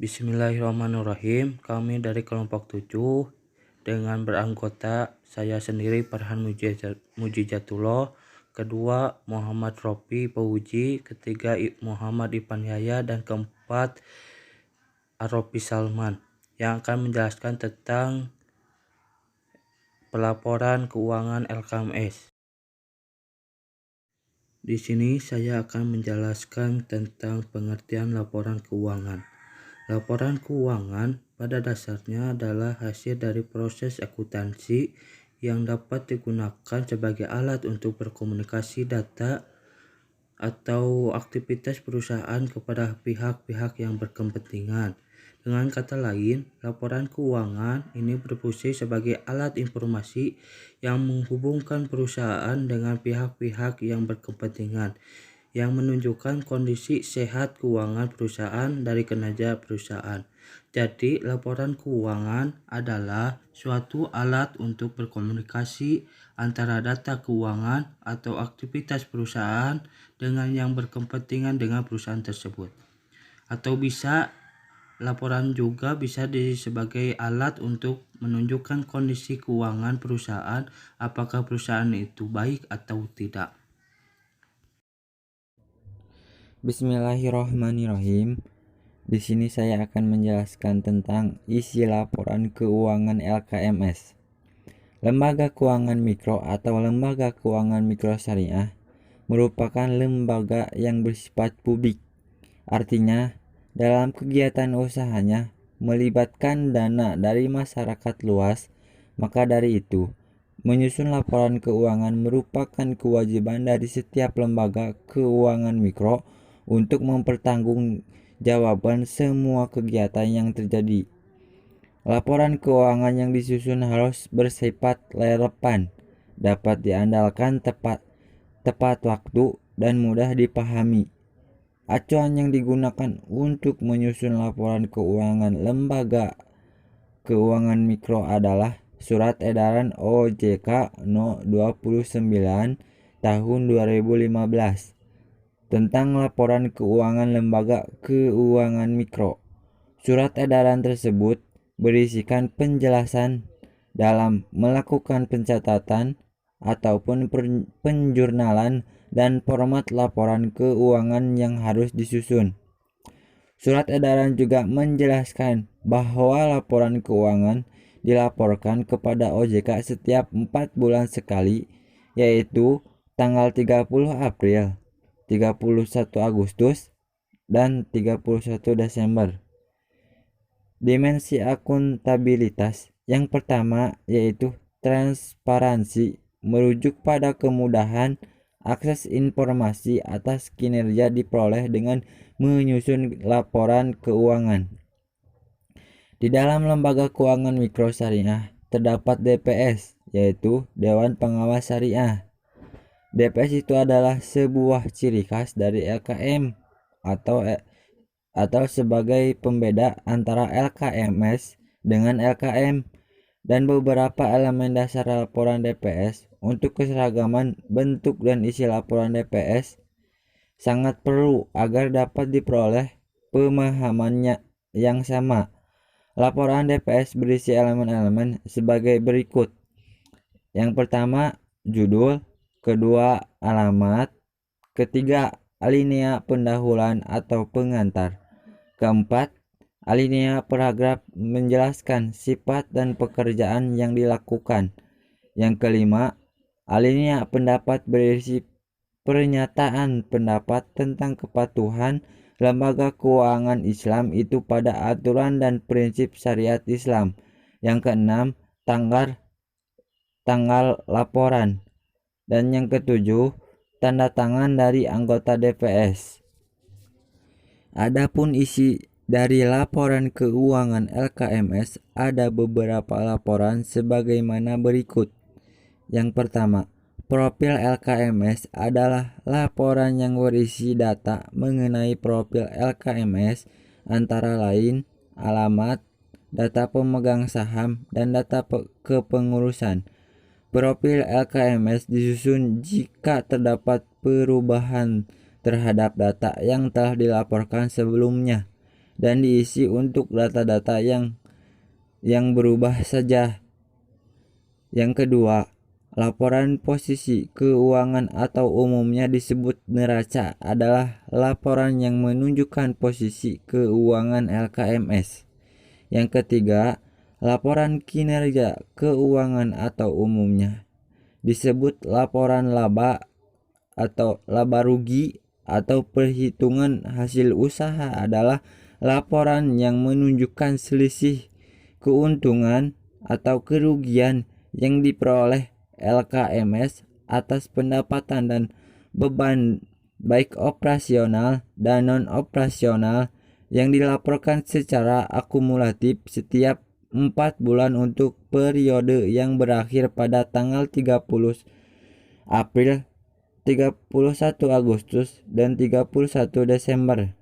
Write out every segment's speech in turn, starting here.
Bismillahirrahmanirrahim. Kami dari kelompok 7 dengan beranggota saya sendiri Farhan Mujijatullah, kedua Muhammad Rofi Pauji, ketiga Muhammad Ipan Yahya, dan keempat Arofi Salman yang akan menjelaskan tentang pelaporan keuangan LKMS. Di sini saya akan menjelaskan tentang pengertian laporan keuangan. Laporan keuangan pada dasarnya adalah hasil dari proses akuntansi yang dapat digunakan sebagai alat untuk berkomunikasi data atau aktivitas perusahaan kepada pihak-pihak yang berkepentingan. Dengan kata lain, laporan keuangan ini berfungsi sebagai alat informasi yang menghubungkan perusahaan dengan pihak-pihak yang berkepentingan, yang menunjukkan kondisi sehat keuangan perusahaan dari kinerja perusahaan. Jadi, laporan keuangan adalah suatu alat untuk berkomunikasi antara data keuangan atau aktivitas perusahaan dengan yang berkepentingan dengan perusahaan tersebut. Atau laporan juga bisa sebagai alat untuk menunjukkan kondisi keuangan perusahaan, apakah perusahaan itu baik atau tidak. Bismillahirrahmanirrahim. Di sini saya akan menjelaskan tentang isi laporan keuangan LKMS. Lembaga keuangan mikro atau lembaga keuangan mikro syariah merupakan lembaga yang bersifat publik. Artinya, dalam kegiatan usahanya melibatkan dana dari masyarakat luas. Maka dari itu, menyusun laporan keuangan merupakan kewajiban dari setiap lembaga keuangan mikro untuk mempertanggungjawabkan semua kegiatan yang terjadi. Laporan keuangan yang disusun harus bersifat relevan, dapat diandalkan, tepat waktu, dan mudah dipahami. Acuan yang digunakan untuk menyusun laporan keuangan lembaga keuangan mikro adalah Surat Edaran OJK No. 29 Tahun 2015 tentang laporan keuangan lembaga keuangan mikro. Surat edaran tersebut berisikan penjelasan dalam melakukan pencatatan ataupun penjurnalan dan format laporan keuangan yang harus disusun. Surat edaran juga menjelaskan bahwa laporan keuangan dilaporkan kepada OJK setiap 4 bulan sekali, yaitu tanggal 30 April, 31 Agustus, dan 31 Desember. Dimensi akuntabilitas yang pertama yaitu transparansi, merujuk pada kemudahan akses informasi atas kinerja diperoleh dengan menyusun laporan keuangan. Di dalam lembaga keuangan mikro syariah terdapat DPS, yaitu Dewan Pengawas Syariah. DPS itu adalah sebuah ciri khas dari LKM atau sebagai pembeda antara LKMS dengan LKM, dan beberapa elemen dasar laporan DPS untuk keseragaman bentuk dan isi laporan DPS sangat perlu agar dapat diperoleh pemahamannya yang sama. Laporan DPS berisi elemen-elemen sebagai berikut. Yang pertama, judul. Kedua, alamat. Ketiga, alinea pendahuluan atau pengantar. Keempat, alinea paragraf menjelaskan sifat dan pekerjaan yang dilakukan. Yang kelima, alinea pendapat berisi pernyataan pendapat tentang kepatuhan lembaga keuangan Islam itu pada aturan dan prinsip syariat Islam. Yang keenam, tanggal laporan. Dan yang ketujuh, tanda tangan dari anggota DPS. Adapun isi dari laporan keuangan LKMS, ada beberapa laporan sebagaimana berikut. Yang pertama, profil LKMS adalah laporan yang berisi data mengenai profil LKMS, antara lain alamat, data pemegang saham, dan data kepengurusan. Profil LKMS disusun jika terdapat perubahan terhadap data yang telah dilaporkan sebelumnya. dan diisi untuk data-data yang berubah saja. Yang kedua, laporan posisi keuangan atau umumnya disebut neraca adalah laporan yang menunjukkan posisi keuangan LKMS. Yang ketiga, laporan kinerja keuangan atau umumnya disebut laporan laba atau laba rugi atau perhitungan hasil usaha adalah laporan yang menunjukkan selisih keuntungan atau kerugian yang diperoleh LKMS atas pendapatan dan beban baik operasional dan non-operasional yang dilaporkan secara akumulatif setiap 4 bulan untuk periode yang berakhir pada tanggal 30 April, 31 Agustus, dan 31 Desember.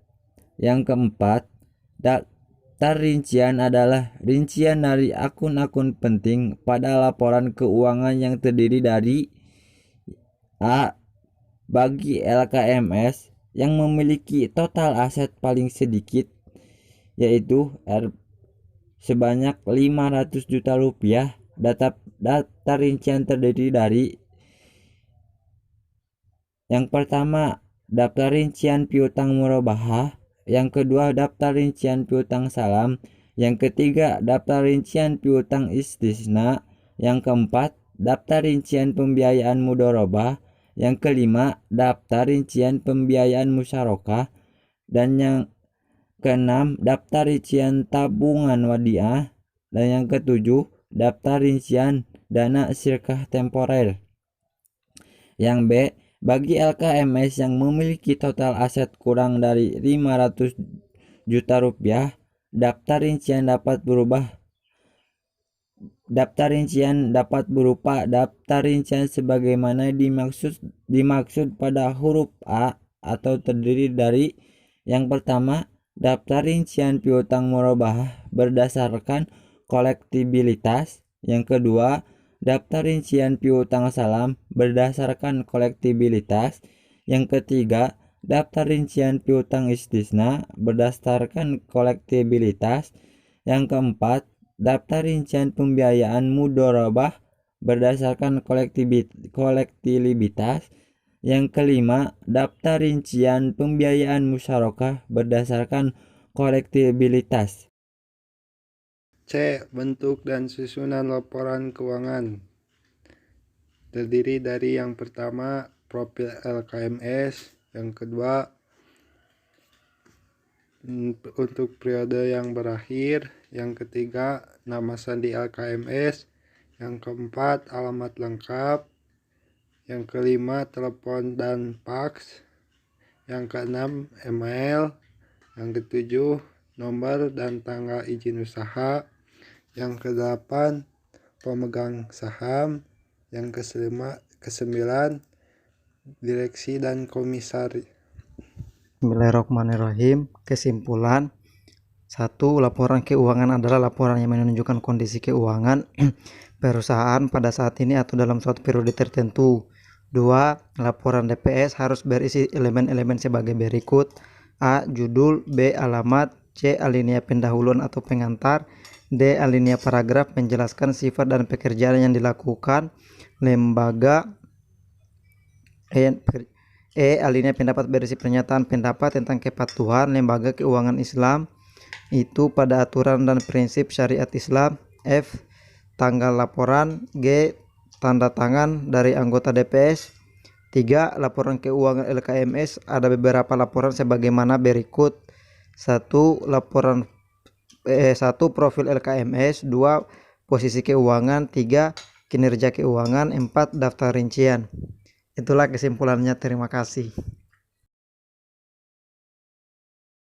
Yang keempat, daftar rincian adalah rincian dari akun-akun penting pada laporan keuangan yang terdiri dari A. Bagi LKMS yang memiliki total aset paling sedikit, yaitu R sebanyak 500 juta rupiah. Daftar rincian terdiri dari yang pertama, daftar rincian piutang murabahah. Yang kedua, daftar rincian piutang salam. Yang ketiga, daftar rincian piutang istisna. Yang keempat, daftar rincian pembiayaan mudharabah. Yang kelima, daftar rincian pembiayaan musyarakah. Dan yang keenam, daftar rincian tabungan wadiah. Dan yang ketujuh, daftar rincian dana sirkah temporer. Yang B, bagi LKMS yang memiliki total aset kurang dari 500 juta rupiah, daftar rincian dapat berupa daftar rincian sebagaimana dimaksud pada huruf A atau terdiri dari yang pertama, daftar rincian piutang murabahah berdasarkan kolektibilitas. Yang kedua, daftar rincian piutang salam berdasarkan kolektibilitas. Yang ketiga, daftar rincian piutang istisna berdasarkan kolektibilitas. Yang keempat, daftar rincian pembiayaan mudharabah berdasarkan kolektibilitas. Yang kelima, daftar rincian pembiayaan musyarakah berdasarkan kolektibilitas. C. Bentuk dan susunan laporan keuangan. Terdiri dari yang pertama, profil LKMS. Yang kedua, untuk periode yang berakhir. Yang ketiga, nama sandi LKMS. Yang keempat, alamat lengkap. Yang kelima, telepon dan fax. Yang keenam, email. Yang ketujuh, nomor dan tanggal izin usaha. Yang kedelapan, pemegang saham. Yang kesembilan, direksi dan komisaris. Bismillahirrahmanirrahim. Kesimpulan: 1. Laporan keuangan adalah laporan yang menunjukkan kondisi keuangan perusahaan pada saat ini atau dalam suatu periode tertentu. 2. Laporan DPS harus berisi elemen-elemen sebagai berikut: A. Judul. B. Alamat. C. Alinea pendahuluan atau pengantar. D. Alinea paragraf menjelaskan sifat dan pekerjaan yang dilakukan lembaga. Alinea pendapat berisi pernyataan pendapat tentang kepatuhan lembaga keuangan Islam itu pada aturan dan prinsip syariat Islam. F. Tanggal laporan. G. Tanda tangan dari anggota DPS. 3. Laporan keuangan LKMS ada beberapa laporan sebagaimana berikut: 1. Profil LKMS. 2. Posisi keuangan. 3. Kinerja keuangan. 4. Daftar rincian. Itulah kesimpulannya. Terima kasih.